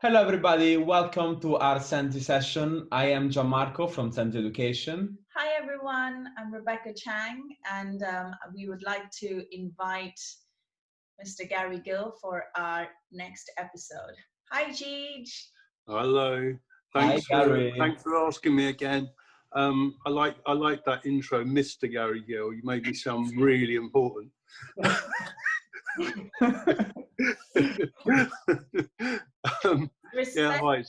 Hello, everybody. Welcome to our SENZI session. I am Gianmarco from SENZI Education. Hi, everyone. I'm Rebecca Chang, and we would like to invite Mr. Gary Gill for our next episode. Hi, Gij. Hello. Hi, Gary. Thanks for asking me again. I like that intro, Mr. Gary Gill. You made me sound really important. Yeah, hi.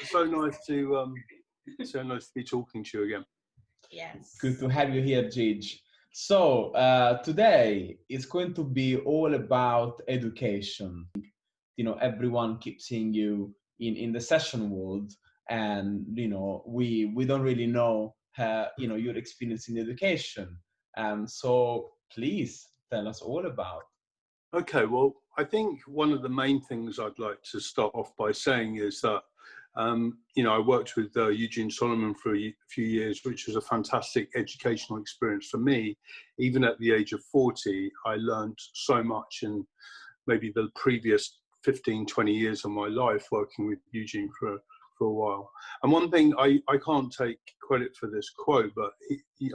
so nice to be talking to you again. Yes. Good to have you here, Gij. So today is going to be all about education. You know, everyone keeps seeing you in the session world, and we don't really know your experience in education. So please tell us all about. Okay, well, I think one of the main things I'd like to start off by saying is that, I worked with Eugene Solomon for a few years, which was a fantastic educational experience for me. Even at the age of 40, I learned so much in maybe the previous 15, 20 years of my life working with Eugene for a while. And one thing, I can't take credit for this quote, but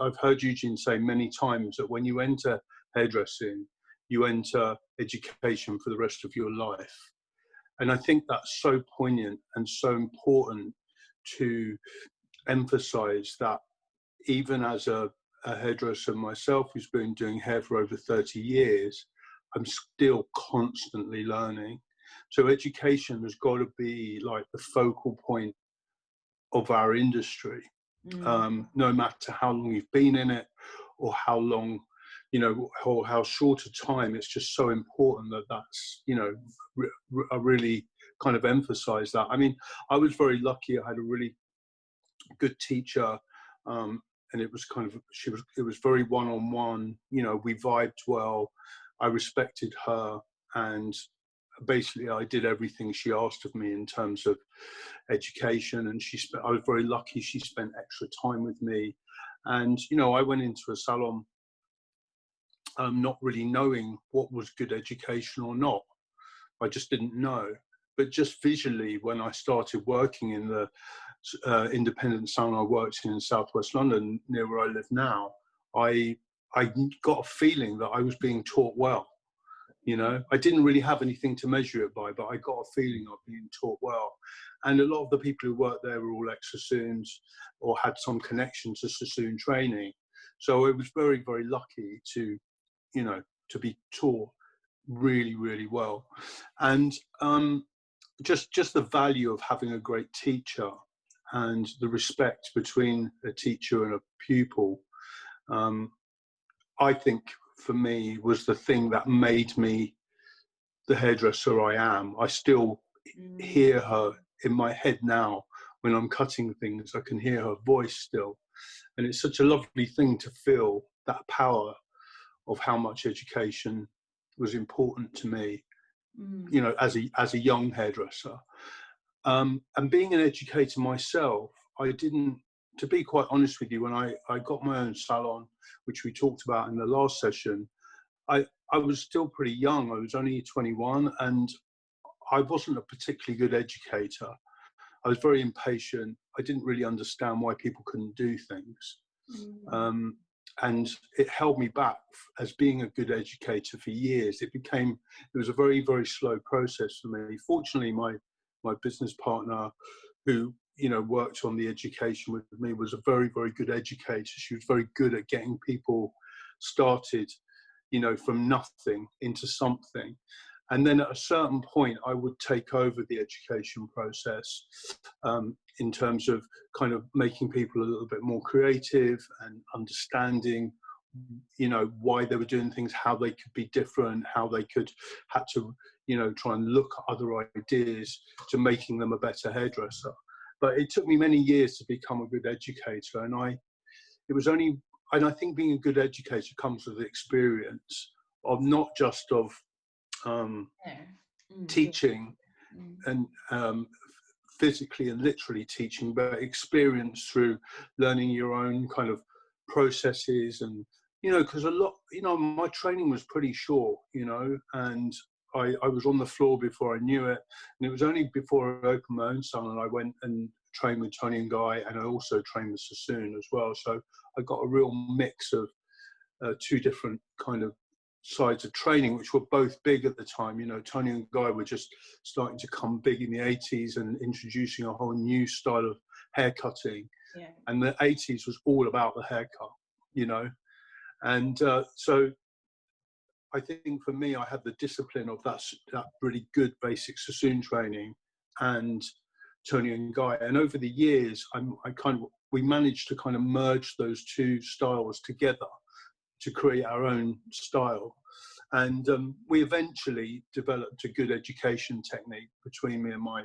I've heard Eugene say many times that when you enter hairdressing, you enter education for the rest of your life. And I think that's so poignant and so important to emphasize that even as a hairdresser myself who's been doing hair for over 30 years, I'm still constantly learning. So education has got to be like the focal point of our industry, no matter how long you've been in it or how long, or how short a time. It's just so important that that's, I really kind of emphasize that. I mean, I was very lucky. I had a really good teacher, and it was it was very one-on-one, we vibed well. I respected her, and basically I did everything she asked of me in terms of education, and I was very lucky she spent extra time with me. And I went into a salon not really knowing what was good education or not. I just didn't know. But just visually, when I started working in the independent salon I worked in Southwest London, near where I live now, I got a feeling that I was being taught well. I didn't really have anything to measure it by, but I got a feeling of being taught well. And a lot of the people who worked there were all ex-sassoons or had some connection to sassoon training. So I was very, very lucky to be taught really, really well. And just the value of having a great teacher and the respect between a teacher and a pupil, I think for me was the thing that made me the hairdresser I am. I still hear her in my head now when I'm cutting things. I can hear her voice still. And it's such a lovely thing to feel that power of how much education was important to me, as a young hairdresser. And being an educator myself, to be quite honest with you, when I got my own salon, which we talked about in the last session, I was still pretty young. I was only 21, and I wasn't a particularly good educator. I was very impatient. I didn't really understand why people couldn't do things. And it held me back as being a good educator for years. It was a very, very slow process for me. Fortunately, my business partner, who worked on the education with me, was a very, very good educator. She was very good at getting people started, from nothing into something. And then at a certain point, I would take over the education process in terms of kind of making people a little bit more creative and understanding, why they were doing things, how they could be different, how they had to, try and look at other ideas to making them a better hairdresser. But it took me many years to become a good educator. And I think being a good educator comes with the experience of not just of teaching and physically and literally teaching, but experience through learning your own kind of processes. And because a lot, my training was pretty short, and I was on the floor before I knew it. And it was only before I opened my own salon I went and trained with Tony&Guy, and I also trained with Sassoon as well. So I got a real mix of two different kind of sides of training, which were both big at the time. You know, Tony&Guy were just starting to come big in the 80s and introducing a whole new style of hair cutting. Yeah. And the 80s was all about the haircut, you know. And so I think for me, I had the discipline of that really good basic Sassoon training and Tony&Guy. And over the years, we managed to kind of merge those two styles together to create our own style. And we eventually developed a good education technique between me and my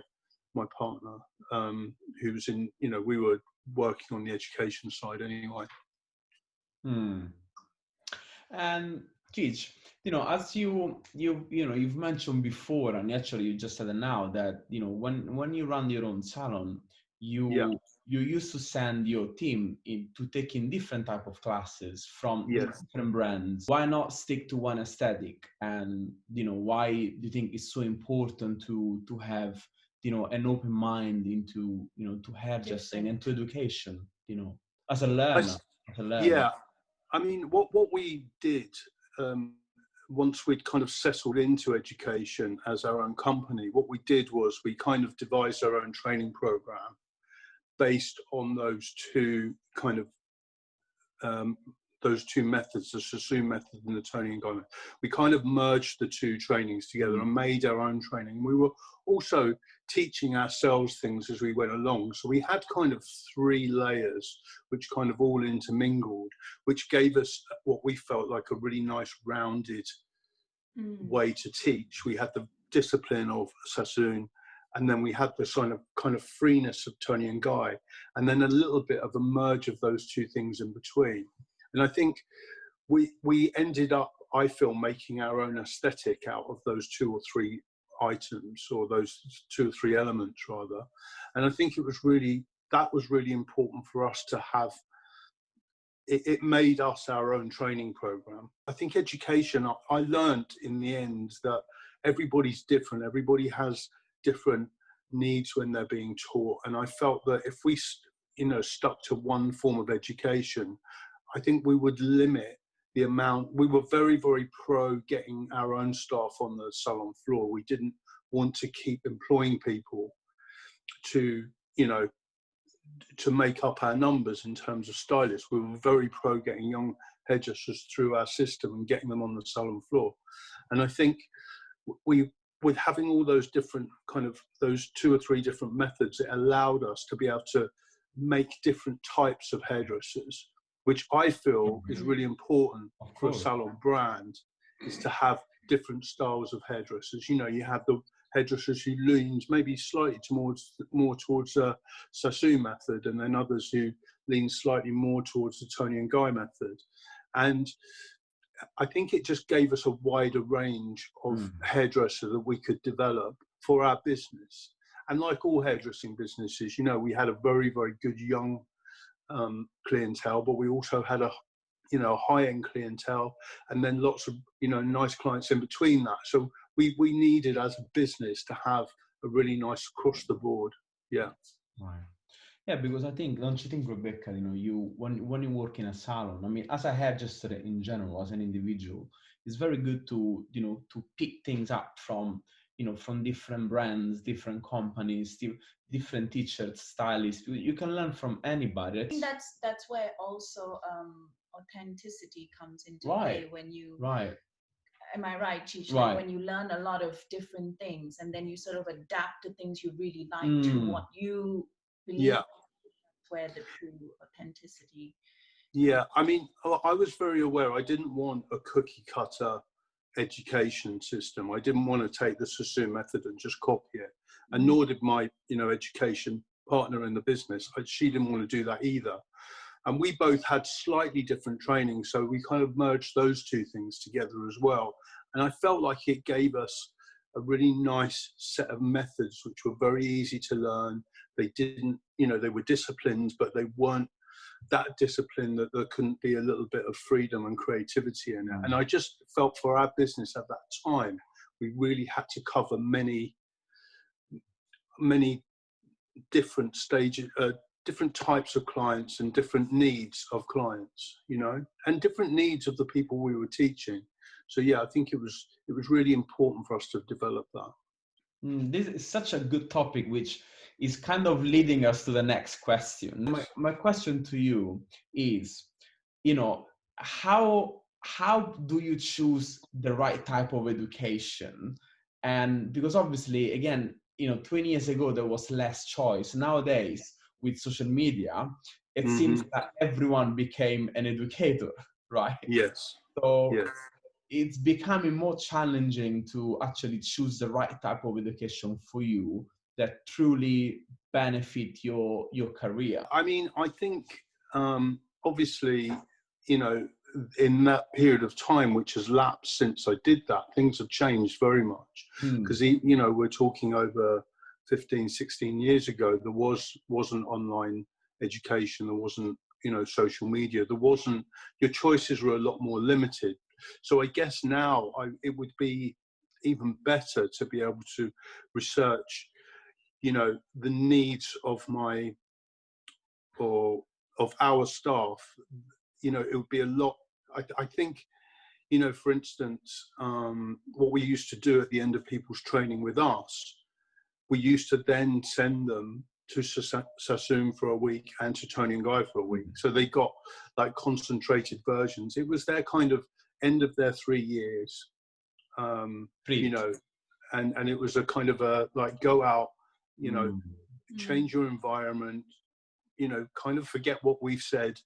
partner, who was in, you know, we were working on the education side anyway. And Keith, you know, as you've mentioned before, and actually you just said it now, that, you know, when you run your own salon, you used to send your team to take in different type of classes from different brands. Why not stick to one aesthetic? And, you know, why do you think it's so important to have, you know, an open mind into, you know, to hairdressing and to education, you know, as a learner? Yeah, I mean, what we did once we'd kind of settled into education as our own company, what we did was we kind of devised our own training program based on those two kind of those two methods, the Sassoon method and the Tony&Guy method. We kind of merged the two trainings together and made our own training. We were also teaching ourselves things as we went along. So we had kind of three layers, which kind of all intermingled, which gave us what we felt like a really nice rounded way to teach. We had the discipline of Sassoon, and then we had the kind of freeness of Tony&Guy, and then a little bit of a merge of those two things in between. And I think we ended up, I feel, making our own aesthetic out of those two or three items, or those two or three elements rather. And I think that was really important for us to have. It made us our own training program. I think education, I learned in the end that everybody's different. Everybody has different needs when they're being taught. And I felt that if we, you know, stuck to one form of education, I think we would limit the amount. We were very, very pro getting our own staff on the salon floor. We didn't want to keep employing people to, you know, to make up our numbers in terms of stylists. We were very pro getting young hairdressers through our system and getting them on the salon floor. And I think with having all those different kind of, those two or three different methods, it allowed us to be able to make different types of hairdressers, which I feel is really important for a salon brand, is to have different styles of hairdressers. You know, you have the hairdressers who leans maybe slightly more towards a Sassoon method, and then others who lean slightly more towards the Tony&Guy method. And I think it just gave us a wider range of hairdresser that we could develop for our business. And like all hairdressing businesses, you know, we had a very, very good young clientele, but we also had a, you know, high-end clientele, and then lots of, you know, nice clients in between that. So we needed as a business to have a really nice across the board. Yeah. Right. Yeah, because I think, don't you think, Rebecca, you know, when you work in a salon, I mean, as a hairdresser in general, as an individual, it's very good to, you know, to pick things up from, you know, from different brands, different companies, different teachers, stylists. You can learn from anybody. I think that's where also authenticity comes into play when you. Right. Am I right, Cheech? Right. Like when you learn a lot of different things, and then you sort of adapt to things you really like to what you believe. Yeah. That's where the true authenticity. Yeah, I mean, I was very aware I didn't want a cookie cutter education system. I didn't want to take the Sassoon method and just copy it, and nor did my, you know, education partner in the business. She didn't want to do that either. And we both had slightly different training, so we kind of merged those two things together as well. And I felt like it gave us a really nice set of methods, which were very easy to learn. They didn't, you know, they were disciplined, but they weren't that discipline that there couldn't be a little bit of freedom and creativity in it. And I just felt for our business at that time, we really had to cover many different stages, different types of clients and different needs of clients, you know, and different needs of the people we were teaching. So yeah, I think it was really important for us to develop that. This is such a good topic, which is kind of leading us to the next question. My question to you is, you know, how do you choose the right type of education? And because obviously, again, you know, 20 years ago, there was less choice. Nowadays, with social media, it seems that everyone became an educator, right? Yes. So yes. It's becoming more challenging to actually choose the right type of education for you that truly benefit your career. I mean, I think obviously, you know, in that period of time which has lapsed since I did that, things have changed very much. Because, you know, we're talking over 15, 16 years ago, there wasn't online education, there wasn't, you know, social media, there wasn't, your choices were a lot more limited. So I guess now it would be even better to be able to research, you know, the needs of our staff. You know, it would be a lot. I think, you know, for instance, what we used to do at the end of people's training with us, we used to then send them to Sassoon for a week and to Tony&Guy for a week. So they got like concentrated versions. It was their kind of end of their 3 years, you know, and it was a kind of a like go out, you know, change your environment, you know, kind of forget what we've said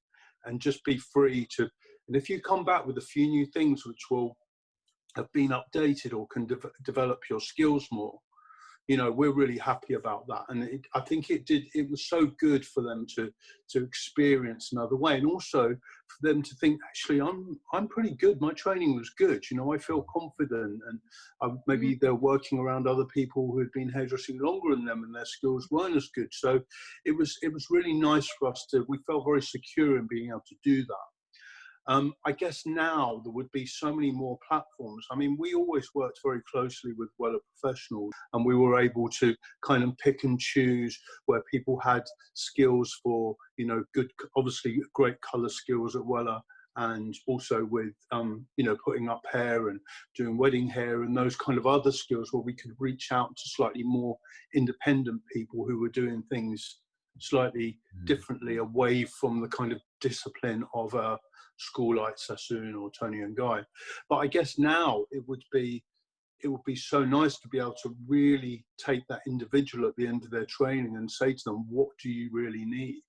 and just be free to, and if you come back with a few new things which will have been updated or can develop your skills more, you know, we're really happy about that. And I think it was so good for them to experience another way, and also for them to think, actually, I'm pretty good. My training was good. You know, I feel confident, and maybe they're working around other people who had been hairdressing longer than them, and their skills weren't as good. So it was really nice for us we felt very secure in being able to do that. I guess now there would be so many more platforms. I mean, we always worked very closely with Weller Professionals, and we were able to kind of pick and choose where people had skills for, you know, good, obviously great colour skills at Weller, and also with, you know, putting up hair and doing wedding hair and those kind of other skills where we could reach out to slightly more independent people who were doing things slightly differently away from the kind of discipline of a school like Sassoon or Tony&Guy. But I guess now it would be so nice to be able to really take that individual at the end of their training and say to them, what do you really need?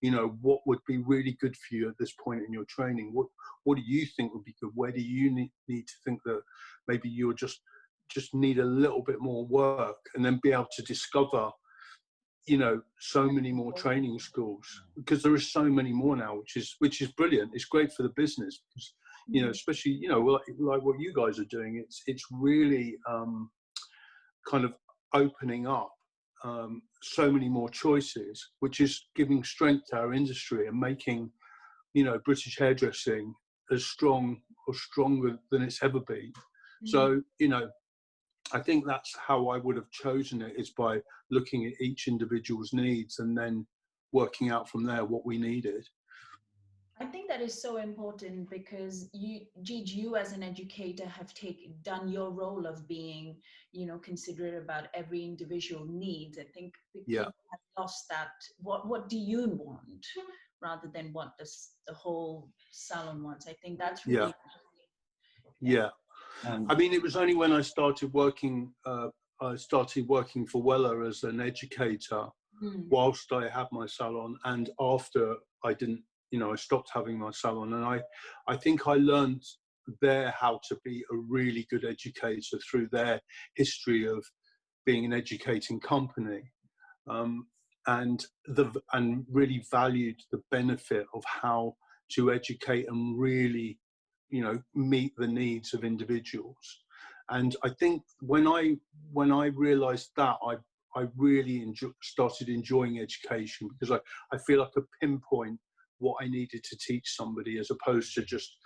You know, what would be really good for you at this point in your training? What do you think would be good? Where do you need to think that maybe you're just need a little bit more work, and then be able to discover, you know, so many more training schools, because there are so many more now, which is brilliant. It's great for the business, because, you know, especially, you know, like what you guys are doing, it's really kind of opening up so many more choices, which is giving strength to our industry and making, you know, British hairdressing as strong or stronger than it's ever been. So, you know, I think that's how I would have chosen it, is by looking at each individual's needs and then working out from there what we needed. I think that is so important, because you as an educator have done your role of being, you know, considerate about every individual needs. I think people have lost that. What do you want, rather than what the whole salon wants. I think that's really I mean, it was only when I started working for Weller as an educator, whilst I had my salon, and after I didn't, you know, I stopped having my salon, and I think I learned there how to be a really good educator through their history of being an educating company, and really valued the benefit of how to educate and really, you know, meet the needs of individuals. And I think when I realized that, I really started enjoying education, because I feel I could pinpoint what I needed to teach somebody, as opposed to just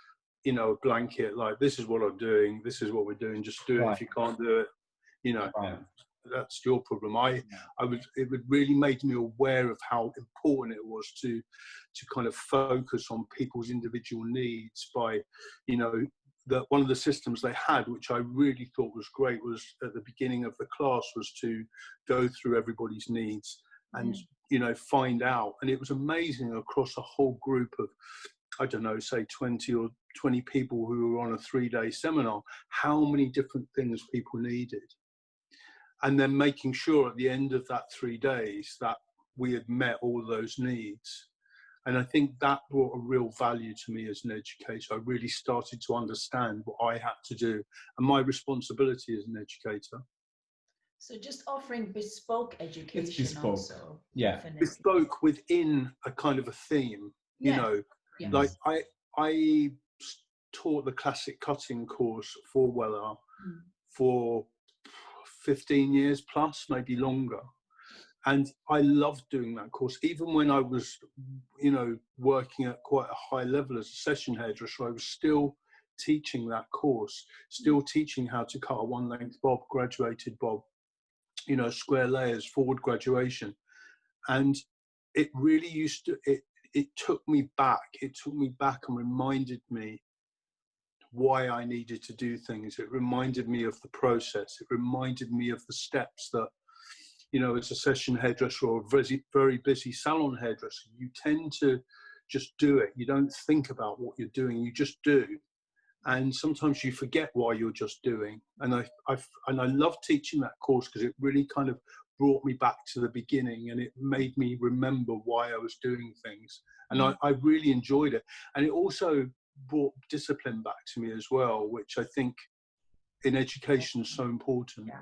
you know, a blanket, like, this is what I'm doing, this is what we're doing, just do it. Right. If you can't do it, you know, Right. that's your problem. It would really made me aware of how important it was to kind of focus on people's individual needs by, you know, one of the systems they had, which I really thought was great, was at the beginning of the class was to go through everybody's needs and, you know, find out. And it was amazing across a whole group of, I don't know, say 20 or 20 people who were on a 3-day seminar, how many different things people needed. And then making sure at the end of that 3 days that we had met all those needs. And I think that brought a real value to me as an educator. I really started to understand what I had to do and my responsibility as an educator. So just offering bespoke education. It's bespoke. Also. Yeah. Definitely. Bespoke within a kind of a theme, you know, like I taught the classic cutting course for Weller for 15 years plus, maybe longer. And I loved doing that course. Even when I was, you know, working at quite a high level as a session hairdresser, I was still teaching that course, still teaching how to cut a 1-length bob, graduated bob, you know, square layers, forward graduation. And it really it took me back. It took me back and reminded me why I needed to do things. It reminded me of the process. It reminded me of the steps that, you know, as a session hairdresser or a very, very busy salon hairdresser, you tend to just do it. You don't think about what you're doing, you just do. And sometimes you forget why you're just doing. And I love teaching that course because it really kind of brought me back to the beginning and it made me remember why I was doing things. And I really enjoyed it. And it also brought discipline back to me as well, which I think in education is so important. Yeah.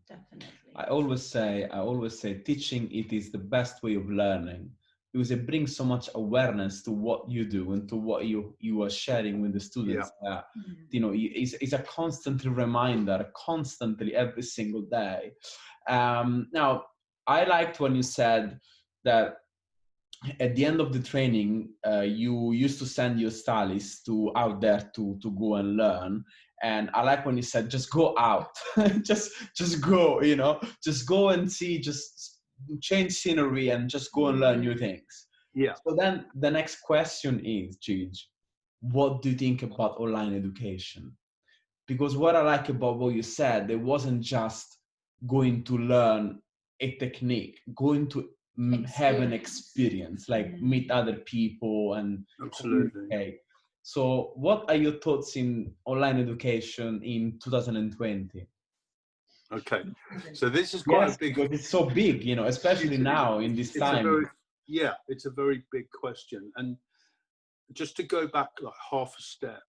Definitely. I always say teaching, it is the best way of learning because it brings so much awareness to what you do and to what you are sharing with the students. You know, it's a constant reminder, constantly every single day. Now, I liked when you said that at the end of the training, you used to send your stylists out there to go and learn. And I like when you said, just go out, just go, you know, just go and see, just change scenery and just go and learn new things. Yeah. So then the next question is, Gigi, what do you think about online education? Because what I like about what you said, it wasn't just going to learn a technique, going to have an experience, like meet other people and absolutely. So what are your thoughts in online education in 2020? Okay, so this is quite a big... Because it's so big, you know, especially now in this time. It's a very big question. And just to go back like half a step,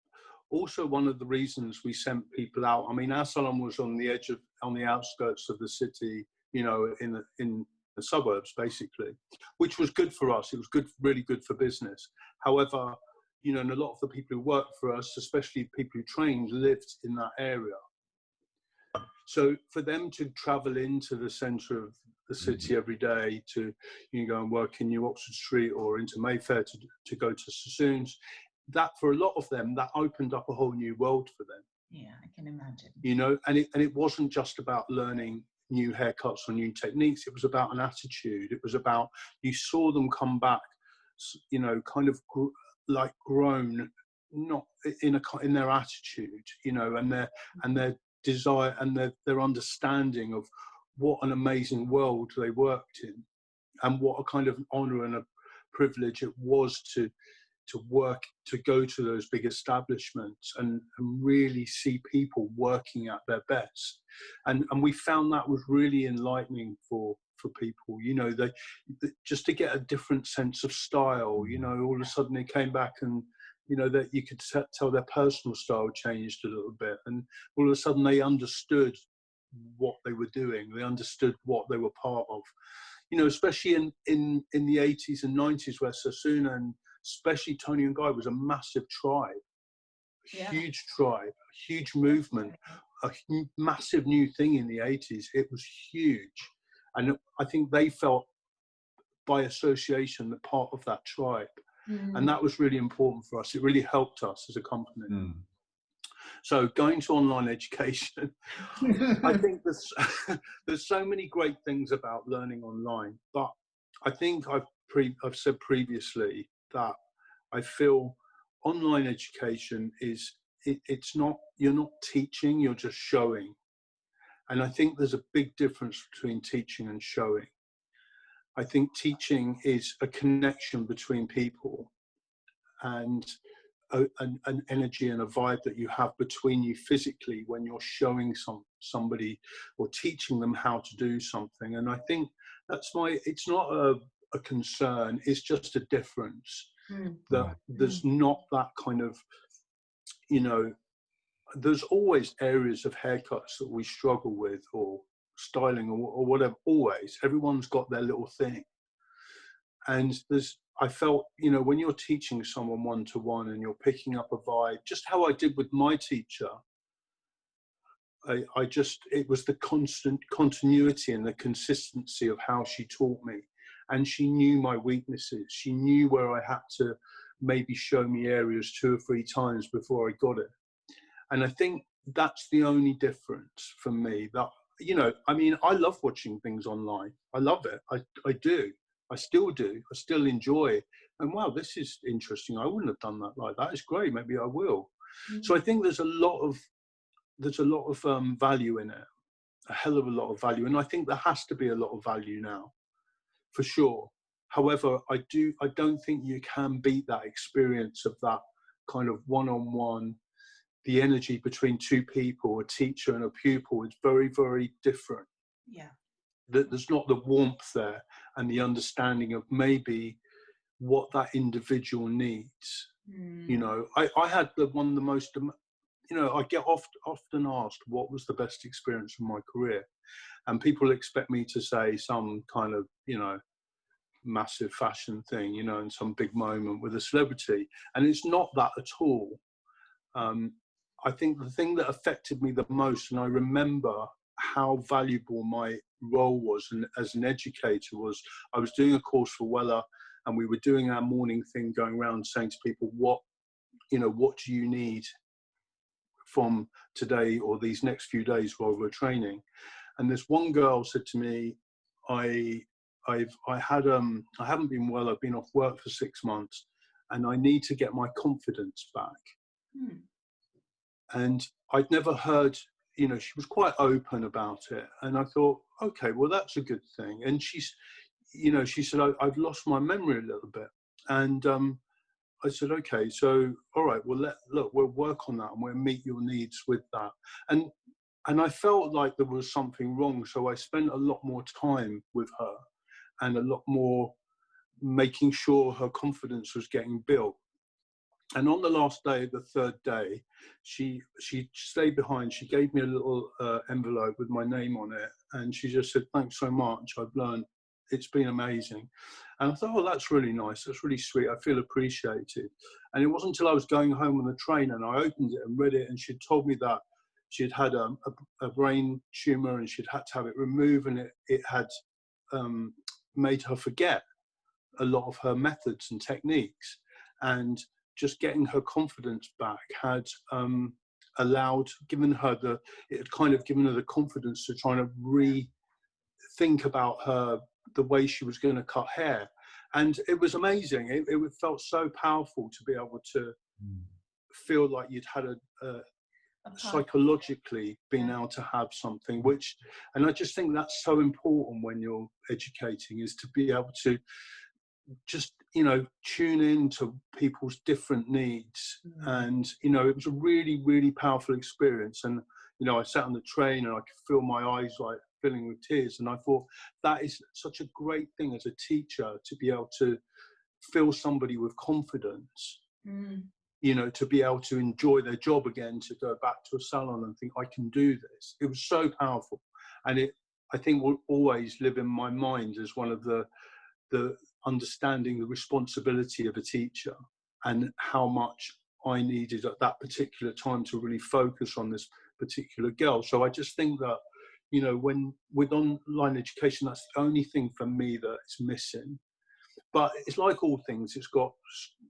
also one of the reasons we sent people out, I mean, our salon was on the outskirts of the city, you know, in the suburbs, basically, which was good for us. It was good, really good for business. However, you know, and a lot of the people who worked for us, especially people who trained, lived in that area. So for them to travel into the centre of the city every day to, you know, go and work in New Oxford Street or into Mayfair to go to Sassoon's, that for a lot of them, that opened up a whole new world for them. Yeah, I can imagine. You know, and it wasn't just about learning new haircuts or new techniques. It was about an attitude. It was about, you saw them come back, you know, kind of like grown, not in their attitude, you know, and their desire and their understanding of what an amazing world they worked in, and what a kind of honor and a privilege it was to work, to go to those big establishments and really see people working at their best. And we found that was really enlightening for people, you know, they just to get a different sense of style, you know, all of a sudden they came back and, you know, that you could tell their personal style changed a little bit, and all of a sudden they understood what they were doing, they understood what they were part of, you know, especially in the 80s and 90s, where Sassoon and especially Tony&Guy was a massive tribe, huge tribe, a huge movement, a massive new thing in the 80s. It was huge. And I think they felt by association that part of that tribe. And that was really important for us. It really helped us as a company. So going to online education, I think there's so many great things about learning online, but I think I've said previously that I feel online education is, it's not, you're not teaching, you're just showing. And I think there's a big difference between teaching and showing. I think teaching is a connection between people and an energy and a vibe that you have between you physically when you're showing somebody or teaching them how to do something. And I think that's why it's not a concern, it's just a difference. That there's not that kind of, you know, there's always areas of haircuts that we struggle with, or styling, or whatever. Always, everyone's got their little thing. And I felt, you know, when you're teaching someone one-to-one and you're picking up a vibe, just how I did with my teacher, it was the constant continuity and the consistency of how she taught me. And she knew my weaknesses. She knew where I had to maybe show me areas 2 or 3 times before I got it. And I think that's the only difference for me. That, you know, I mean, I love watching things online. I love it. I do. I still do. I still enjoy it. And wow, this is interesting. I wouldn't have done that like that. It's great. Maybe I will. So I think there's a lot of value in it, a hell of a lot of value. And I think there has to be a lot of value now, for sure. However, I don't think you can beat that experience of that kind of one-on-one. The energy between 2 people, a teacher and a pupil, is very, very different. Yeah. There's not the warmth there and the understanding of maybe what that individual needs. You know, I had one of the most, you know, I get often asked what was the best experience of my career, and people expect me to say some kind of, you know, massive fashion thing, you know, and some big moment with a celebrity, and it's not that at all. I think the thing that affected me the most, and I remember how valuable my role was as an educator, was I was doing a course for Weller, and we were doing our morning thing, going around saying to people, what do you need from today or these next few days while we're training? And this one girl said to me, I haven't been well, I've been off work for 6 months, and I need to get my confidence back. And I'd never heard, you know, she was quite open about it. And I thought, okay, well, that's a good thing. And she said, I've lost my memory a little bit. And I said, okay, so, all right, well, we'll work on that and we'll meet your needs with that. And I felt like there was something wrong. So I spent a lot more time with her and a lot more making sure her confidence was getting built. And on the last day, the 3rd day, she stayed behind. She gave me a little envelope with my name on it. And she just said, thanks so much. I've learned. It's been amazing. And I thought, oh, that's really nice. That's really sweet. I feel appreciated. And it wasn't until I was going home on the train and I opened it and read it, and she'd told me that she'd had a brain tumor and she'd had to have it removed, and it had made her forget a lot of her methods and techniques. And just getting her confidence back had given her the confidence to try to rethink about the way she was going to cut hair. And it was amazing. It felt so powerful to be able to feel like you'd had psychologically been able to have something, and I just think that's so important when you're educating, is to be able to just, you know, tune in to people's different needs. And, you know, it was a really, really powerful experience. And, you know, I sat on the train and I could feel my eyes like filling with tears. And I thought that is such a great thing as a teacher, to be able to fill somebody with confidence, you know, to be able to enjoy their job again, to go back to a salon and think, I can do this. It was so powerful. And I think will always live in my mind as one of the understanding the responsibility of a teacher and how much I needed at that particular time to really focus on this particular girl. So I just think that, you know, with online education, that's the only thing for me that's missing. but it's like all things. It's got,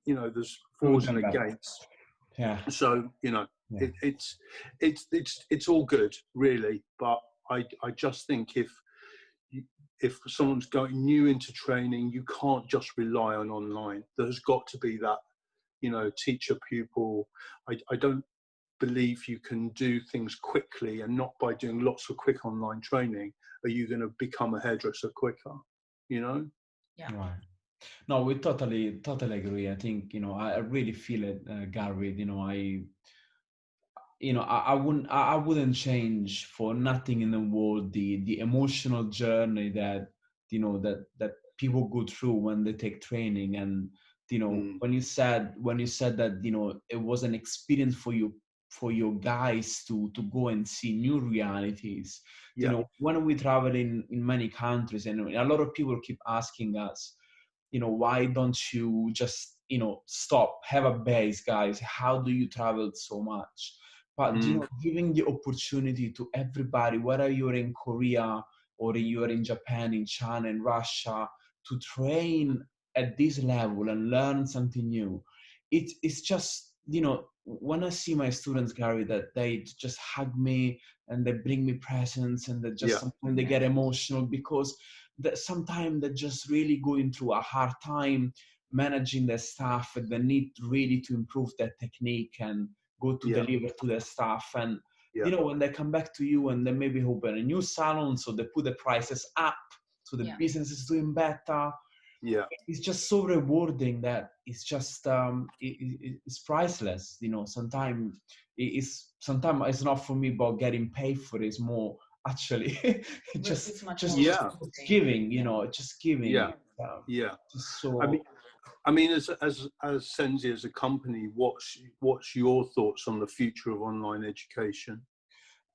you know, there's flaws and against. Yeah. So, you know, Yeah. it's all good, really. But I just think if someone's going new into training, you can't just rely on online. There's got to be that, you know, teacher pupil. I don't believe you can do things quickly, and not by doing lots of quick online training are you going to become a hairdresser quicker, you know? Yeah. Right. No, we totally agree. I think, you know, I really feel it, Gary. You know, I wouldn't change for nothing in the world the emotional journey that, you know, that people go through when they take training. And, you know, when you said that, you know, it was an experience for you, for your guys to go and see new realities. Yeah. You know, when we travel in many countries, and a lot of people keep asking us, you know, why don't you just, you know, stop, have a base, guys? How do you travel so much? But, you know, giving the opportunity to everybody, whether you're in Korea or you're in Japan, in China, in Russia, to train at this level and learn something new. It's just, you know, when I see my students, Gary, that they just hug me and they bring me presents, and they just sometimes they get emotional because that sometimes they're just really going through a hard time managing their staff, and they need really to improve their technique and go to deliver to their staff. And you know, when they come back to you and they maybe open a new salon, so they put the prices up, so the business is doing better. It's just so rewarding that it's just it's priceless. You know, sometimes it's not for me about getting paid for it. It's more actually just giving, you know, just giving. Just so. I mean, as SENZI as a company, what's your thoughts on the future of online education?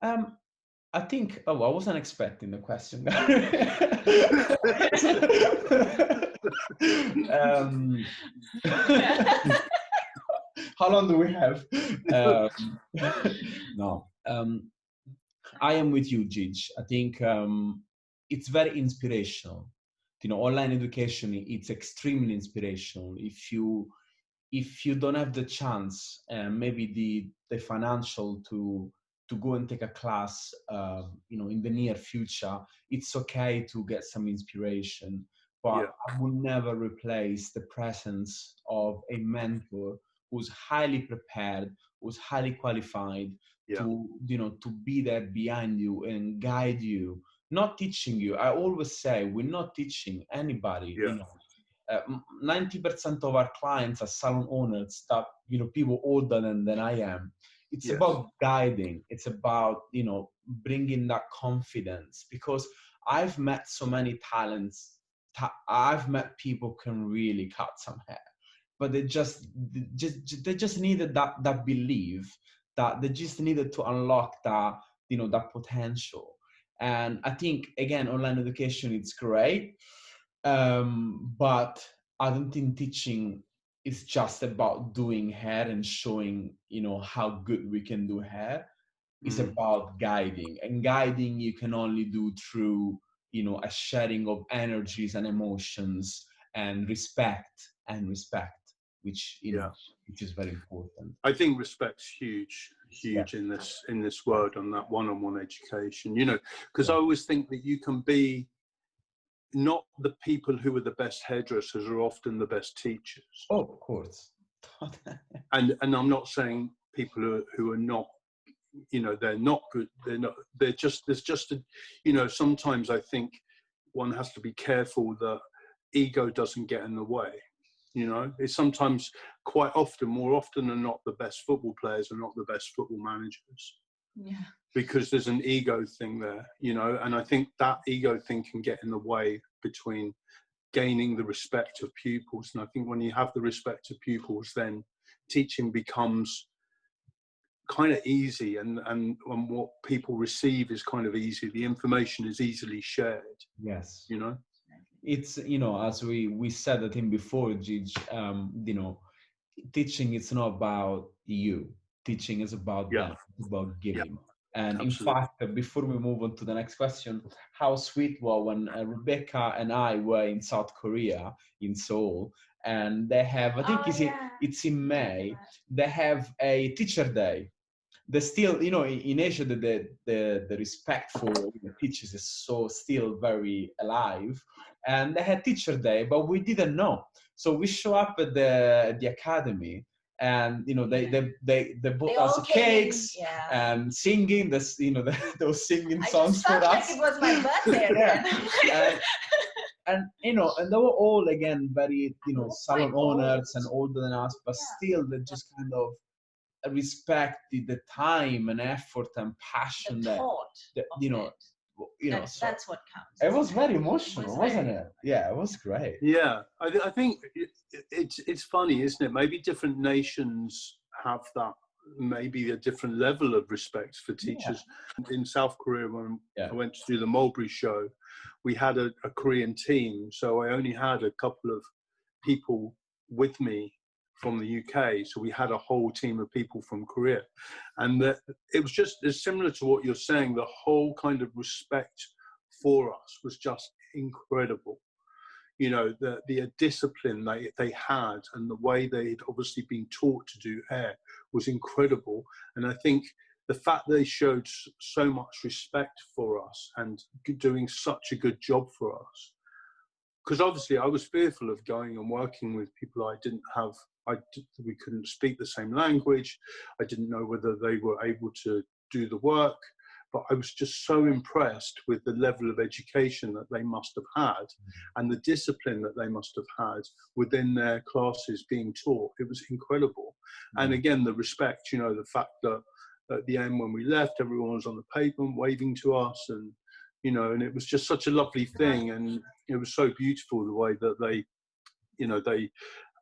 I think. Oh, I wasn't expecting the question. How long do we have? No. I am with you, Gij. I think it's very inspirational. You know, online education, it's extremely inspirational. If you don't have the chance, maybe the financial to go and take a class, you know, in the near future, it's okay to get some inspiration. But I will never replace the presence of a mentor who's highly prepared, who's highly qualified to, you know, to be there behind you and guide you, not teaching you. I always say we're not teaching anybody. You know, 90% of our clients are salon owners, that, you know, people older than I am. It's about guiding. It's about, you know, bringing that confidence, because I've met so many talents. I've met people can really cut some hair, but they just needed that belief, that they just needed to unlock that, you know, that potential. And I think, again, online education, it's great. But I don't think teaching is just about doing hair and showing, you know, how good we can do hair. It's about guiding, and guiding you can only do through, you know, a sharing of energies and emotions and respect, which, you know, which is very important. I think respect's huge in this world, on that one-on-one education, you know, because I always think that you can be, not the people who are the best hairdressers are often the best teachers. Oh, of course. and I'm not saying people who are not, you know, they're not good. They're just, there's just a, you know, sometimes I think one has to be careful that ego doesn't get in the way. You know, it's sometimes, quite often, more often than not, the best football players are not the best football managers. Because there's an ego thing there, you know, and I think that ego thing can get in the way between gaining the respect of pupils. And I think when you have the respect of pupils, then teaching becomes kind of easy, and what people receive is kind of easy. The information is easily shared. Yes. You know, it's, you know, as we said the thing before, Gij, you know, teaching, it's not about you. Teaching is about them. It's about giving. And in Absolutely. fact, before we move on to the next question, how sweet was when Rebecca and I were in South Korea, in Seoul, and they have, I think it's in May, they have a teacher day. There's still, you know, in Asia, the respect for the teachers is so still very alive. And they had teacher day, but we didn't know. So we show up at the academy, and you know they bought us cakes and singing this, you know, those singing songs for us. Like it was my birthday again. And you know, and they were all again very, you know, salon owners and older than us, but still they just kind of respect the time and effort and passion that you know. So that's what counts. It was very emotional, wasn't it? Yeah, it was great. Yeah, I think it's funny, isn't it? Maybe different nations have that, maybe a different level of respect for teachers. In South Korea, when I went to do the Mulberry show, we had a Korean team, so I only had a couple of people with me from the UK, so we had a whole team of people from Korea, and it was just as similar to what you're saying. The whole kind of respect for us was just incredible. You know, the discipline they had, and the way they'd obviously been taught to do hair was incredible. And I think the fact they showed so much respect for us and doing such a good job for us, because obviously I was fearful of going and working with people I didn't have. We couldn't speak the same language. I didn't know whether they were able to do the work, but I was just so impressed with the level of education that they must have had and the discipline that they must have had within their classes being taught. It was incredible. And again, the respect, you know, the fact that at the end when we left, everyone was on the pavement waving to us, and, you know, and it was just such a lovely thing. And it was so beautiful the way that they, you know, they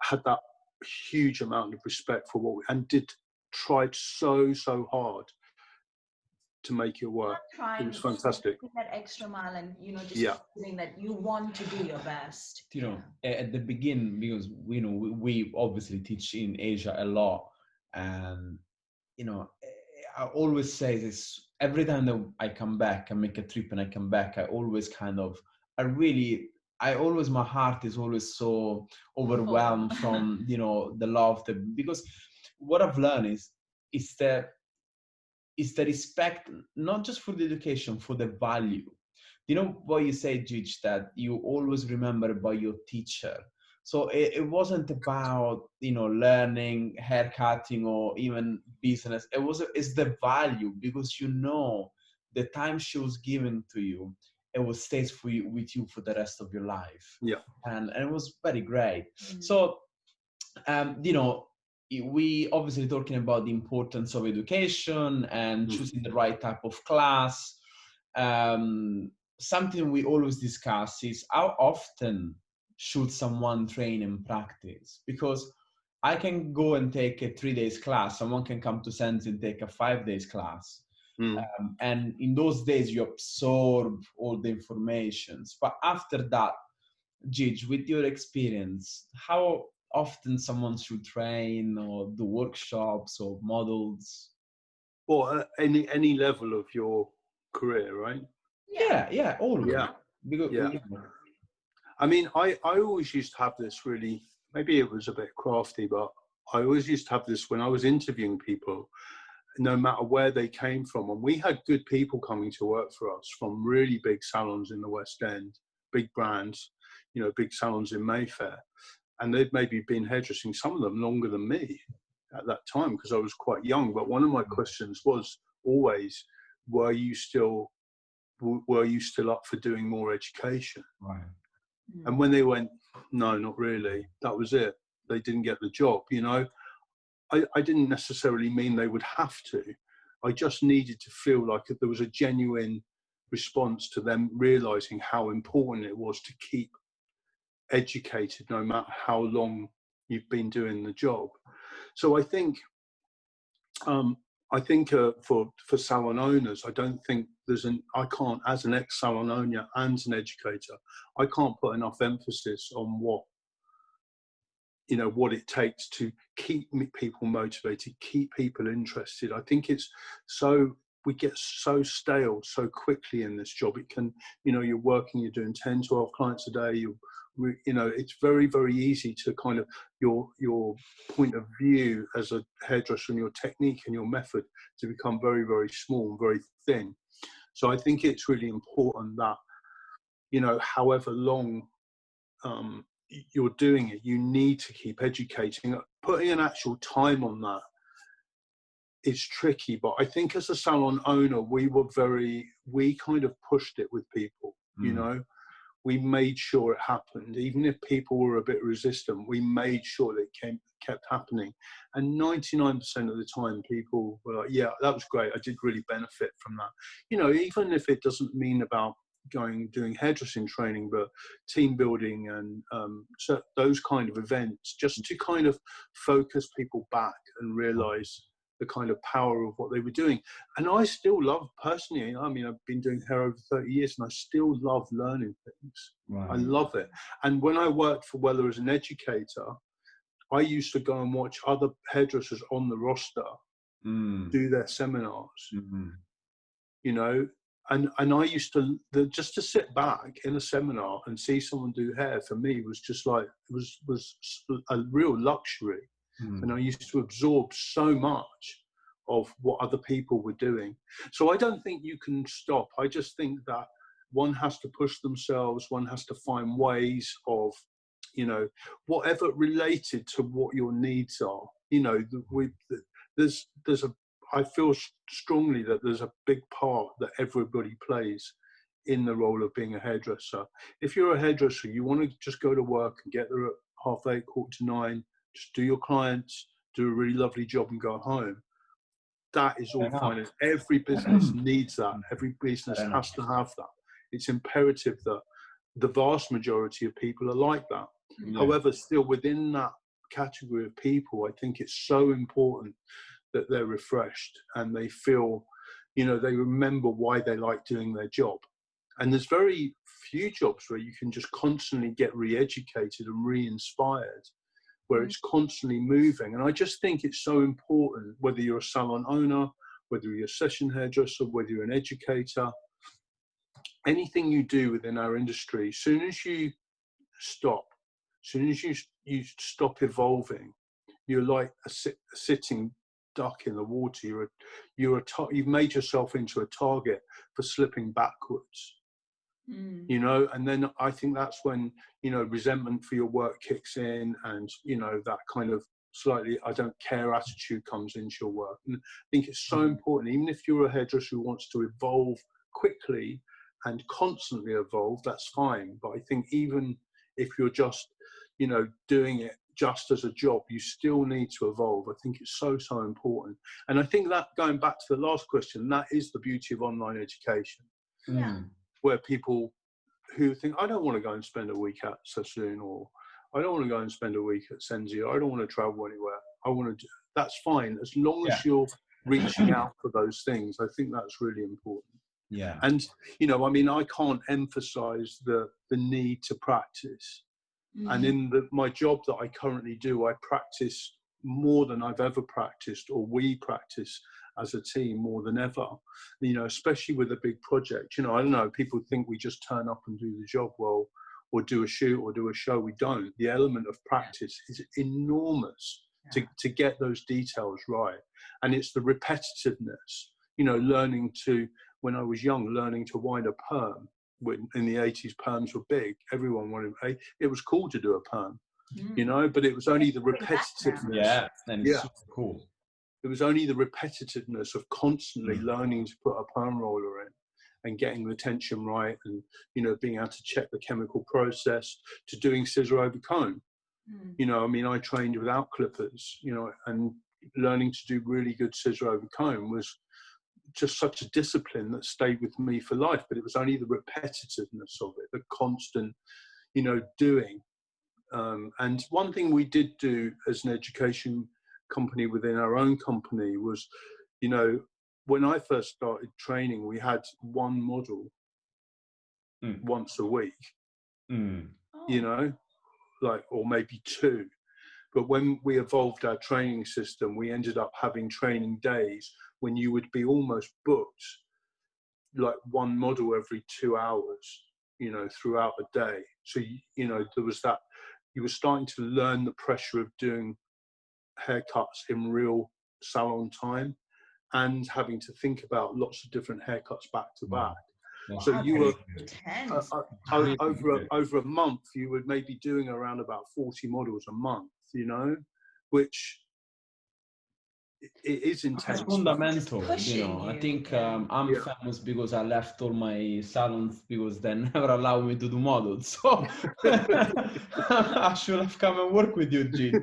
had that huge amount of respect for what we, and tried so hard to make it work. It was fantastic. That extra mile, and you know, just feeling that you want to do your best. You know, at the beginning, because you know we obviously teach in Asia a lot, and you know, I always say this every time that I come back, I make a trip and I come back, I always kind of, my heart is always so overwhelmed from, you know, the love, because what I've learned is the respect, not just for the education, for the value. You know what you say, Gij, that you always remember about your teacher. So it wasn't about, you know, learning, hair cutting, or even business. It's the value, because you know the time she was giving to you, it will stay with you for the rest of your life. Yeah. And it was very great. So, you know, we obviously talking about the importance of education and choosing the right type of class. Something we always discuss is how often should someone train and practice? Because I can go and take a 3 days class. Someone can come to SENZI and take a 5 days class. And in those days, you absorb all the informations. But after that, Gij, with your experience, how often someone should train or do workshops or models? Or any level of your career, right? Yeah, always. Yeah. Because, I mean, I always used to have this really, maybe it was a bit crafty, but I always used to have this when I was interviewing people, no matter where they came from. And we had good people coming to work for us from really big salons in the West End, big brands, you know, big salons in Mayfair. And they'd maybe been hairdressing, some of them longer than me at that time, because I was quite young. But one of my questions was always, were you still up for doing more education? Right. And when they went, no, not really, that was it. They didn't get the job, you know. I didn't necessarily mean they would have to. I just needed to feel like there was a genuine response to them realizing how important it was to keep educated no matter how long you've been doing the job. So I think for salon owners, I don't think I can't, as an ex-salon owner and an educator, I can't put enough emphasis on what it takes to keep people motivated, keep people interested. I think it's so we get so stale so quickly in this job. It can, you know, you're working, you're doing 10, 12 clients a day. You know, it's very, very easy to kind of your point of view as a hairdresser and your technique and your method to become very, very small and very thin. So I think it's really important that, you know, however long you're doing it, you need to keep educating. Putting an actual time on that is tricky, but I think as a salon owner, we kind of pushed it with people, you know. We made sure it happened. Even if people were a bit resistant, we made sure that it kept happening. And 99% of the time, people were like, yeah, that was great. I did really benefit from that. You know, even if it doesn't mean about doing hairdressing training, but team building and so those kind of events, just to kind of focus people back and realize the kind of power of what they were doing. And I still love, personally, I mean, I've been doing hair over 30 years and I still love learning things. Right. I love it. And when I worked for Weller as an educator, I used to go and watch other hairdressers on the roster do their seminars, you know, and I used to, just to sit back in a seminar and see someone do hair, for me was just like, it was a real luxury. And I used to absorb so much of what other people were doing. So I don't think you can stop. I just think that one has to push themselves. One has to find ways of, you know, whatever related to what your needs are. You know, I feel strongly that there's a big part that everybody plays in the role of being a hairdresser. If you're a hairdresser, you want to just go to work and get there at 8:30, 8:45, just do your clients, do a really lovely job and go home. That is all fine. And every business needs that. Every business has to have that. It's imperative that the vast majority of people are like that. Yeah. However, still within that category of people, I think it's so important that they're refreshed and they feel, you know, they remember why they like doing their job. And there's very few jobs where you can just constantly get re-educated and re-inspired, where it's constantly moving. And I just think it's so important, whether you're a salon owner, whether you're a session hairdresser, whether you're an educator, anything you do within our industry, as soon as you stop evolving, you're like a sitting duck in the water. You've made yourself into a target for slipping backwards. You know, and then I think that's when, you know, resentment for your work kicks in, and, you know, that kind of slightly I don't care attitude comes into your work. And I think it's so important, even if you're a hairdresser who wants to evolve quickly and constantly evolve, that's fine. But I think even if you're just, you know, doing it just as a job, you still need to evolve. I think it's so, so important. And I think that, going back to the last question, that is the beauty of online education. Yeah. Where people who think, I don't want to go and spend a week at Sassoon, or I don't want to go and spend a week at SENZI, or I don't want to travel anywhere. I want to do, that's fine. As long as you're reaching out for those things, I think that's really important. Yeah. And, you know, I mean, I can't emphasize the need to practice. And in my job that I currently do, I practice more than I've ever practiced, or we practice as a team more than ever, you know, especially with a big project. You know, I don't know, people think we just turn up and do the job well, or do a shoot or do a show. We don't. The element of practice is enormous to get those details right. And it's the repetitiveness, you know, learning to, when I was young, learning to wind a perm. When in the 80s perms were big, everyone wanted, it was cool to do a perm, you know, but it was only the repetitiveness. Yeah, and it's super cool. It was only the repetitiveness of constantly learning to put a perm roller in and getting the tension right, and, you know, being able to check the chemical process, to doing scissor over comb. You know, I mean, I trained without clippers, you know, and learning to do really good scissor over comb was just such a discipline that stayed with me for life. But it was only the repetitiveness of it, the constant, you know, doing. And one thing we did do as an education company within our own company was, you know, when I first started training, we had one model once a week, you know, like, or maybe two. But when we evolved our training system, we ended up having training days when you would be almost booked like one model every 2 hours, you know, throughout a day. So, you know, there was that, you were starting to learn the pressure of doing haircuts in real salon time and having to think about lots of different haircuts back to back. So you were over a month, you were maybe doing around about 40 models a month, you know, which it is intense. It's fundamental, you know. I think I'm famous because I left all my salons because they never allowed me to do models. So I should have come and work with you, Gill.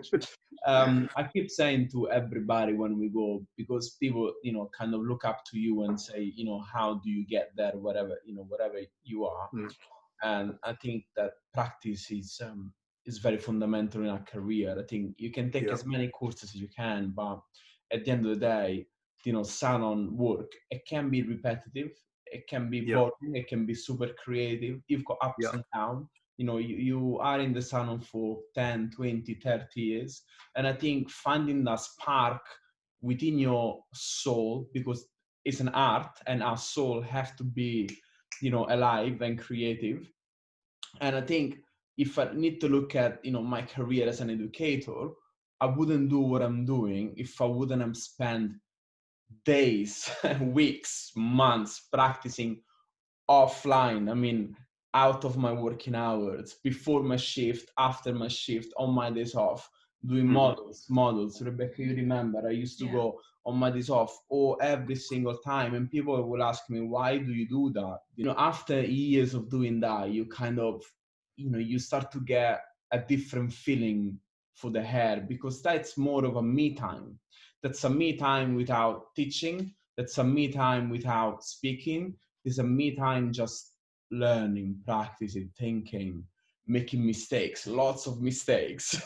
I keep saying to everybody when we go, because people, you know, kind of look up to you and say, you know, how do you get there, whatever, you know, whatever you are. And I think that practice is very fundamental in our career. I think you can take as many courses as you can, but at the end of the day, you know, salon work, it can be repetitive, it can be boring, it can be super creative. You've got ups and downs. You know, you are in the salon for 10, 20, 30 years. And I think finding that spark within your soul, because it's an art and our soul have to be, you know, alive and creative. And I think if I need to look at, you know, my career as an educator, I wouldn't do what I'm doing if I wouldn't have spent days, weeks, months practicing offline. I mean, out of my working hours, before my shift, after my shift, on my days off, doing models. Rebecca, you remember, I used to go on my days off every single time, and people will ask me, why do you do that? You know, after years of doing that, you kind of, you know, you start to get a different feeling for the hair, because that's more of a me time. That's a me time without teaching. That's a me time without speaking. It's a me time just learning, practicing, thinking, making mistakes, lots of mistakes.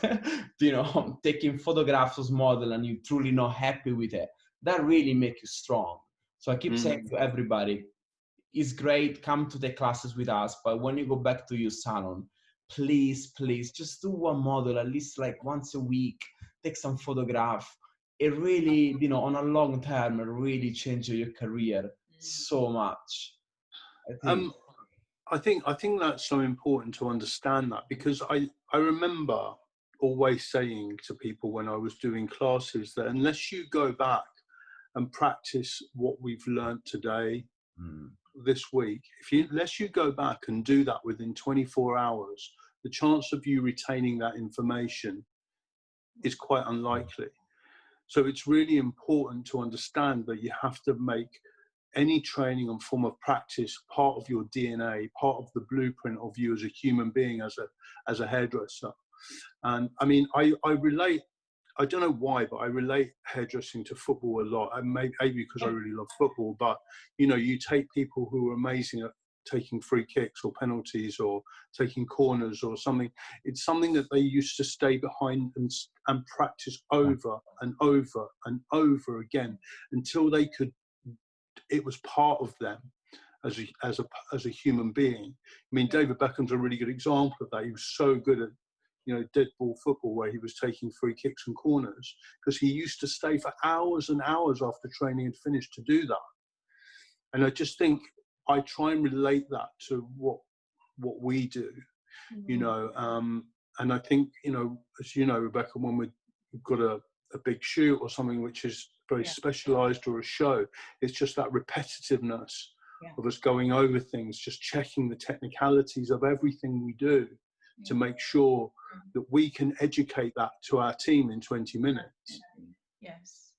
You know, taking photographs of model and you're truly not happy with it. That really makes you strong. So I keep saying to everybody, it's great, come to the classes with us, but when you go back to your salon, please, just do one model at least like once a week, take some photograph. It really, you know, on a long term, it really changes your career so much. I think that's so important to understand that, because I remember always saying to people when I was doing classes that unless you go back and practice what we've learned today, this week, unless you go back and do that within 24 hours, the chance of you retaining that information is quite unlikely. So it's really important to understand that you have to make any training and form of practice part of your DNA, part of the blueprint of you as a human being, as a hairdresser. And I mean, I relate, I don't know why, but I relate hairdressing to football a lot. And maybe because I really love football, but you know, you take people who are amazing at taking free kicks or penalties or taking corners or something. It's something that they used to stay behind and practice over and over and over again until they could, it was part of them as a human being. I mean, David Beckham's a really good example of that. He was so good at, you know, dead ball football, where he was taking free kicks and corners, because he used to stay for hours and hours after training had finished to do that. And I just think I try and relate that to what we do, you know. And I think, you know, as you know, Rebecca, when we've got a big shoot or something which is very specialized, or a show, it's just that repetitiveness of us going over things, just checking the technicalities of everything we do to make sure that we can educate that to our team in 20 minutes. Yes.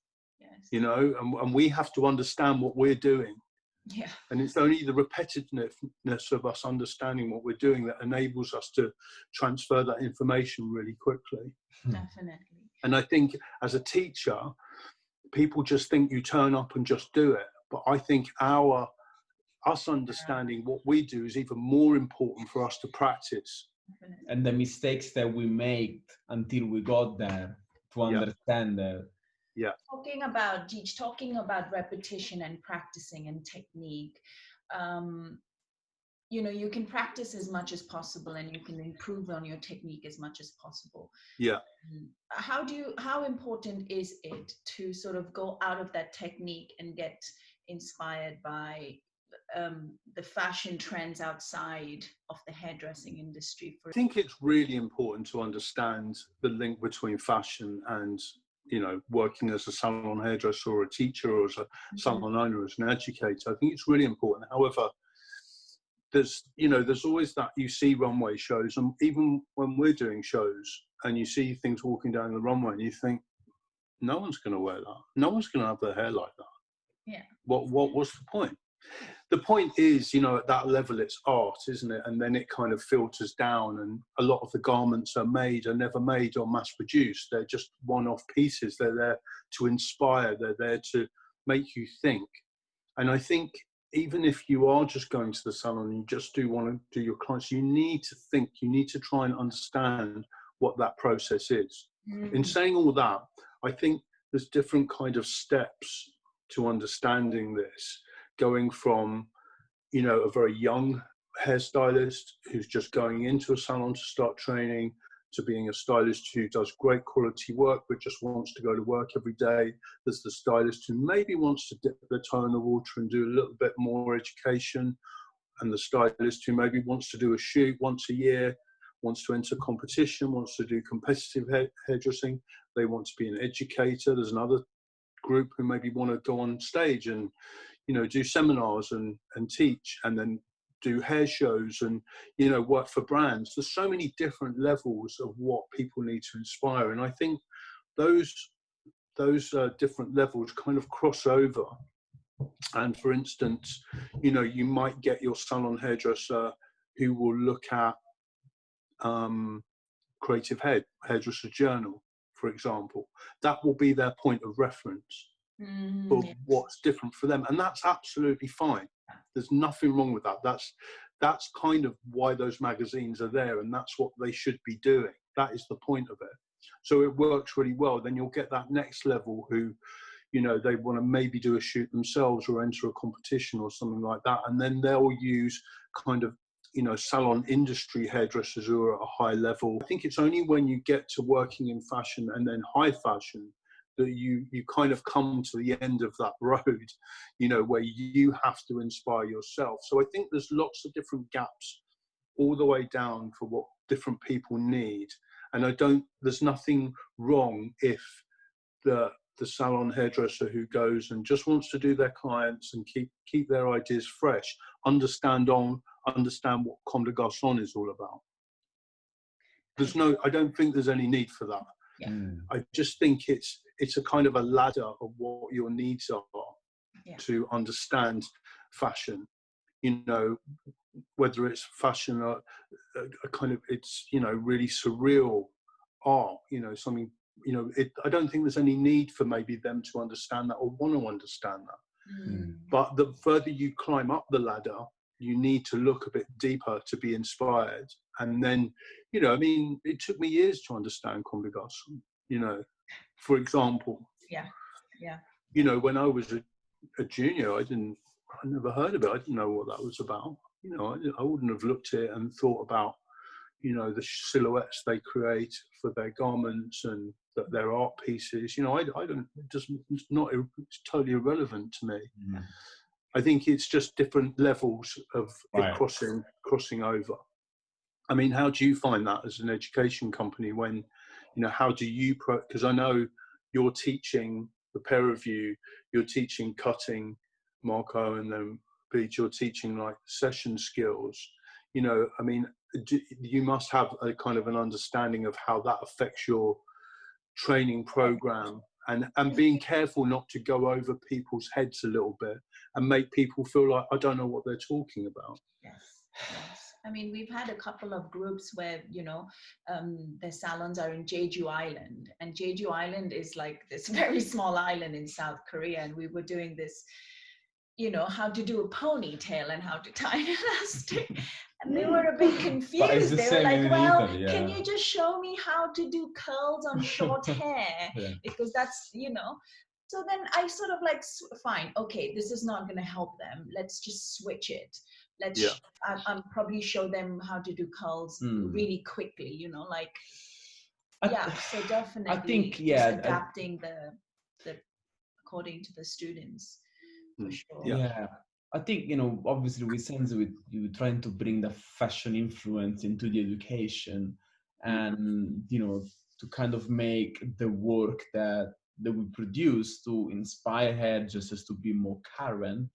You know, and we have to understand what we're doing. Yeah. And it's only the repetitiveness of us understanding what we're doing that enables us to transfer that information really quickly. Definitely. And I think as a teacher, people just think you turn up and just do it. But I think us understanding what we do is even more important for us to practice. And the mistakes that we made until we got there to understand that. Yeah. Talking about repetition and practicing and technique, you know, you can practice as much as possible and you can improve on your technique as much as possible. Yeah. How important is it to sort of go out of that technique and get inspired by the fashion trends outside of the hairdressing industry? I think it's really important to understand the link between fashion and, you know, working as a salon hairdresser or a teacher or as a salon owner, as an educator. I think it's really important. However, there's always that, you see runway shows, and even when we're doing shows and you see things walking down the runway and you think, no one's going to wear that. No one's going to have their hair like that. Yeah. What's the point? The point is, you know, at that level, it's art, isn't it? And then it kind of filters down, and a lot of the garments are never made or mass produced. They're just one-off pieces. They're there to inspire. They're there to make you think. And I think even if you are just going to the salon and you just do want to do your clients, you need to think, you need to try and understand what that process is. In saying all that, I think there's different kind of steps to understanding this, going from, you know, a very young hairstylist who's just going into a salon to start training, to being a stylist who does great quality work but just wants to go to work every day. There's the stylist who maybe wants to dip their toe in the water and do a little bit more education, and the stylist who maybe wants to do a shoot once a year, wants to enter competition, wants to do competitive hairdressing. They want to be an educator. There's another group who maybe want to go on stage and, you know, do seminars and teach, and then do hair shows and, you know, work for brands. There's so many different levels of what people need to inspire, and I think those different levels kind of cross over. And for instance, you know, you might get your salon hairdresser who will look at Creative Hairdresser Journal, for example. That will be their point of reference for what's different for them, and that's absolutely fine. There's nothing wrong with that. That's kind of why those magazines are there, and that's what they should be doing. That is the point of it. So it works really well. Then you'll get that next level who, you know, they want to maybe do a shoot themselves or enter a competition or something like that, and then they'll use kind of, you know, salon industry hairdressers who are at a high level. I think it's only when you get to working in fashion and then high fashion that you kind of come to the end of that road, you know, where you have to inspire yourself. So I think there's lots of different gaps all the way down for what different people need. And there's nothing wrong if the salon hairdresser who goes and just wants to do their clients and keep their ideas fresh, understand what Comme des Garçons is all about. I don't think there's any need for that. Yeah. I just think it's a kind of a ladder of what your needs are to understand fashion. You know, whether it's fashion or a kind of, it's, you know, really surreal art, you know, something, you know, I don't think there's any need for maybe them to understand that or want to understand that. But the further you climb up the ladder, you need to look a bit deeper to be inspired. And then, you know, I mean, it took me years to understand Comme des Garçons, you know, for example. Yeah. You know, when I was a junior, I never heard of it. I didn't know what that was about. You know, I wouldn't have looked at it and thought about, you know, the silhouettes they create for their garments and that their art pieces. You know, it's totally irrelevant to me. I think it's just different levels of it crossing over. I mean, how do you find that as an education company when, you know, how do you, because I know you're teaching, the pair of you, you're teaching cutting, Marco, and then Beach, you're teaching like session skills. You know, I mean, you must have a kind of an understanding of how that affects your training program, and being careful not to go over people's heads a little bit and make people feel like I don't know what they're talking about. Yes. I mean, we've had a couple of groups where, you know, their salons are in Jeju Island, and Jeju Island is like this very small island in South Korea, and we were doing this, you know, how to do a ponytail and how to tie an elastic. And they were a bit confused. They were like, well, can you just show me how to do curls on short hair? Because that's, you know. So then I sort of like, fine, okay, this is not going to help them. Let's just switch it. let's I'm probably show them how to do curls really quickly, you know, like so definitely I think just adapting the according to the students, for sure. Yeah, I think, you know, obviously with SENZI, we're trying to bring the fashion influence into the education, and, you know, to kind of make the work that we produce to inspire hairdressers to be more current.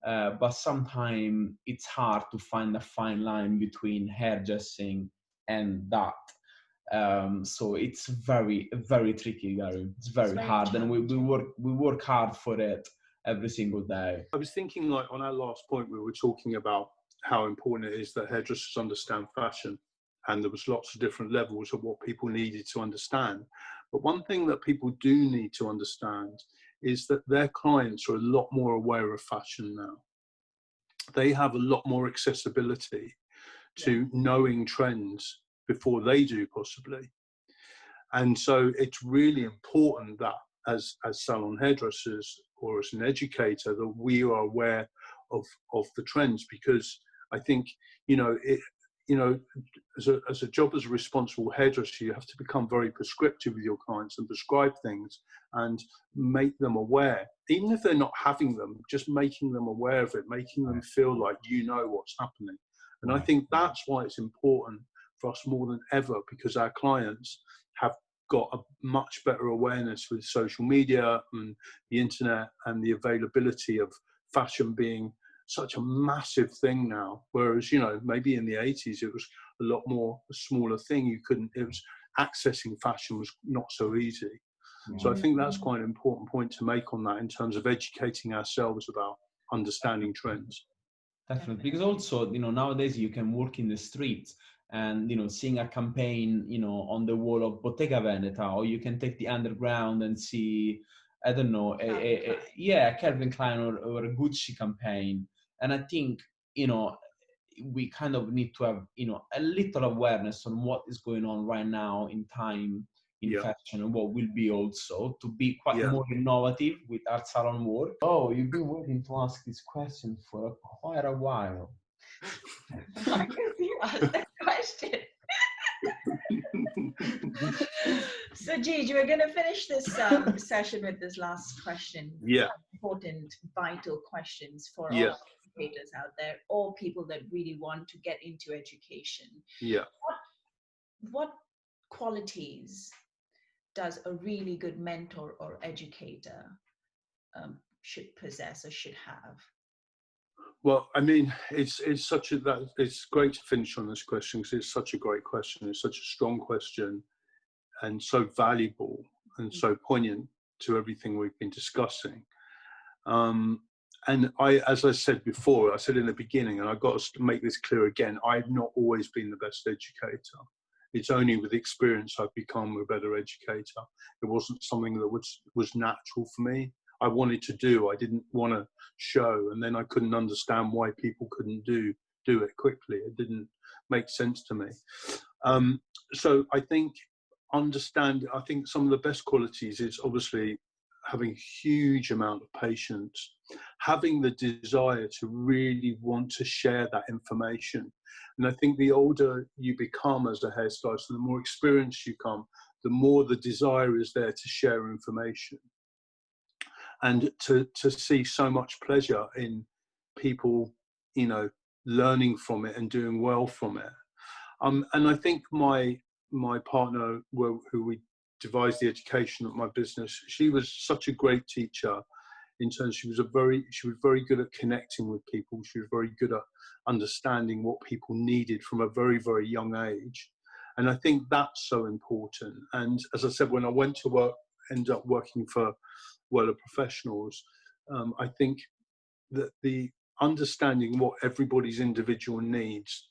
But sometimes it's hard to find a fine line between hairdressing and that. So it's very, very tricky, Gary. It's very hard, and we work hard for it every single day. I was thinking, like, on our last point, we were talking about how important it is that hairdressers understand fashion, and there was lots of different levels of what people needed to understand. But one thing that people do need to understand is that their clients are a lot more aware of fashion now. They have a lot more accessibility to knowing trends before they do, possibly. And so it's really important that as salon hairdressers or as an educator, that we are aware of the trends, because I think, you know, as a job as a responsible hairdresser, you have to become very prescriptive with your clients and prescribe things and make them aware, even if they're not having them, just making them aware of it, making them feel like you know what's happening. And I think that's why it's important for us more than ever, because our clients have got a much better awareness with social media and the internet and the availability of fashion being such a massive thing now, whereas, you know, maybe in the 80s it was a lot more a smaller thing. It was accessing fashion was not so easy. So I think that's quite an important point to make on that, in terms of educating ourselves about understanding trends. Definitely, because also, you know, nowadays you can work in the streets and, you know, seeing a campaign, you know, on the wall of Bottega Veneta, or you can take the underground and see, I don't know, a Calvin Klein or a Gucci campaign. And I think, you know, we kind of need to have, you know, a little awareness on what is going on right now in time in fashion, and what will be also to be quite more innovative with our salon work. Oh, you've been waiting to ask this question for quite a while. I guess you asked that question. So, Gigi, we're going to finish this session with this last question. Important, vital questions for all educators out there, or people that really want to get into education. What qualities does a really good mentor or educator should possess or should have? Well, I mean, it's great to finish on this question, because it's such a great question. It's such a strong question, and so valuable and so poignant to everything we've been discussing. And as I said before, I said in the beginning, and I've got to make this clear again, I've not always been the best educator. It's only with experience I've become a better educator. It wasn't something that was natural for me. I wanted to do. I didn't want to show, and then I couldn't understand why people couldn't do it quickly. It didn't make sense to me. So I think some of the best qualities is obviously having a huge amount of patience, having the desire to really want to share that information. And I think the older you become as a hairstylist, and the more experienced you become, the more the desire is there to share information, and to see so much pleasure in people, you know, learning from it and doing well from it. And I think my partner, who we devised the education of my business, she was such a great teacher. In terms, she was very good at connecting with people. She was very good at understanding what people needed from a very, very young age. And I think that's so important. And as I said, when I went to work, ended up working for Weller Professionals, I think that the understanding what everybody's individual needs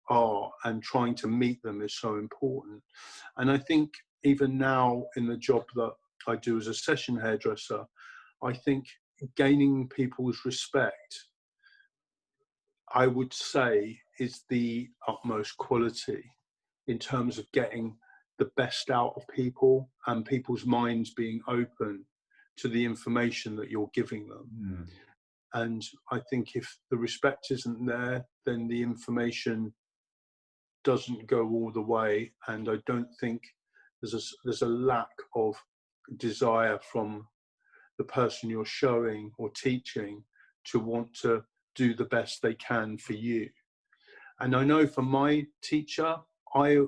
are and trying to meet them is so important. And I think even now in the job that I do as a session hairdresser, I think gaining people's respect, I would say, is the utmost quality in terms of getting the best out of people and people's minds being open to the information that you're giving them. And I think if the respect isn't there, then the information doesn't go all the way. And I don't think there's a lack of desire from the person you're showing or teaching to want to do the best they can for you. And I know for my teacher, I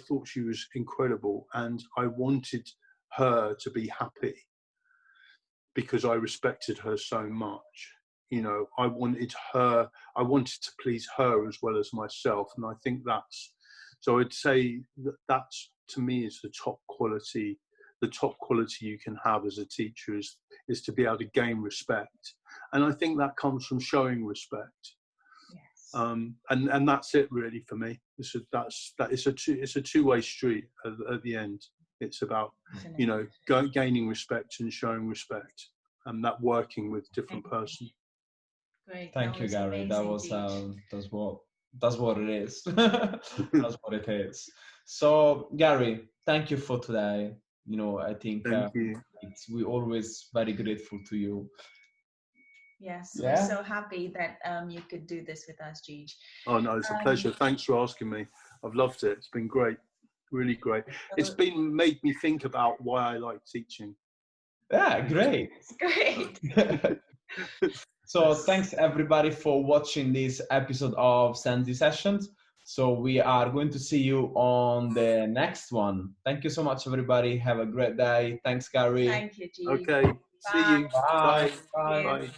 thought she was incredible, and I wanted her to be happy because I respected her so much. You know, I wanted to please her as well as myself. And I think so I'd say that's, to me, is the top quality you can have as a teacher is to be able to gain respect. And I think that comes from showing respect. And that's it really for me. It's a two-way street at the end. It's about, you know, gaining respect and showing respect, and that working with different person. Great. Thank you, Gary. Amazing, That's what it is. That's what it is. So, Gary, thank you for today. You know, I think we're always very grateful to you. Yes, we're so happy that you could do this with us, Gigi. Oh no, it's a pleasure. Thanks for asking me. I've loved it. It's been great, really great. It's made me think about why I like teaching. Yeah, great. Great. So thanks everybody for watching this episode of SENZI Sessions. So we are going to see you on the next one. Thank you so much, everybody. Have a great day. Thanks, Gary. Thank you, Gigi. Okay. See you. Bye. Bye. Bye. Bye.